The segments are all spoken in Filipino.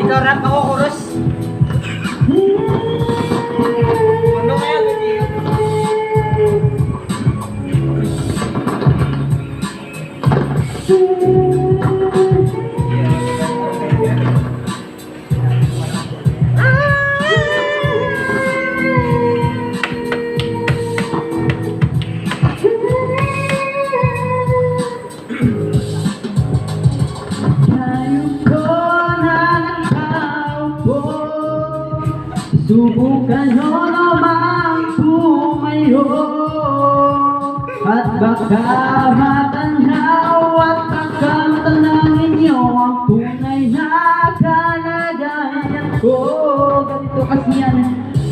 Ikaw rap, ako chorus. Ano kaya hindi? Subukan nyo naman tumayo at baka matanaw at baka matanangin nyo ang tunay na kalagayan ko. Ganito kasi yan,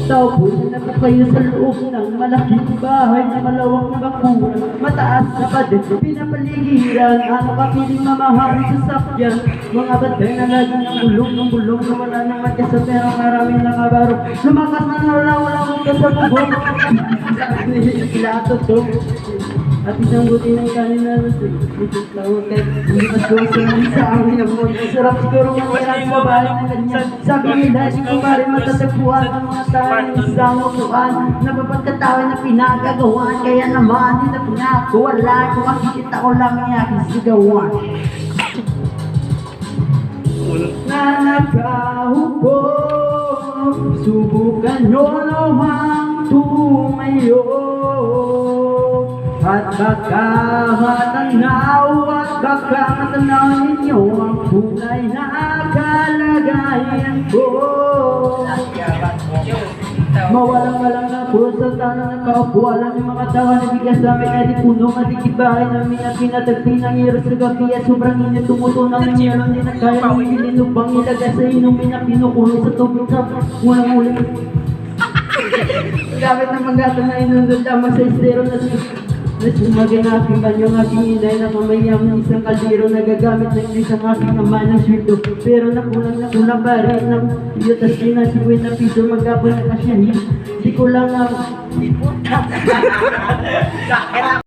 tao po na po kayo sa loob ng malaking bahay na malawak na bakuran, mataas na padet, pinapaligiran ang kapiling mamahaling sasakyan. Mga batay na lagi ng bulong na wala naman kasa pero maraming nakabaro. Lumakas na wala kong kasa bubong. Kilato to. At isang buti ng kanina na tawag kahit hindi mas gawin sa nang sa amin ang mga sarap siguro mga sa bahay na ganyan. Sabi nila, di ko pa rin matatagpuan ang mga tayo ng isang upuan na papagkatawan na pinagagawan. Kaya naman, hindi na pinako wala kung makikita ko lang ang aking sigawan. Na nakaupo, subukan nyo naman tumayo at baka matanaw ninyo ang tunay na kalagayan ko. Mawalang-walang na po sa tanong nakaupo. Alam yung mga tawa na bigas namin ay di puno at ikibahay namin na pinatagpi ng iros sa gabi at sobrang inyo tumutunan ng meron din na kaya ng pinilubang ilagay sa inumin na pinukulo sa tubig sa unang ulit. Gamit ng magato na inundod lamang sa estero na sumagay na aking banyo ng aking inay na mamayang ng isang kaldero na gagamit ng isang aking ama ng sweldo. Pero nakulang pa rin ng iyotas din na 50 piso magkapon na kasyahin. Di ko lang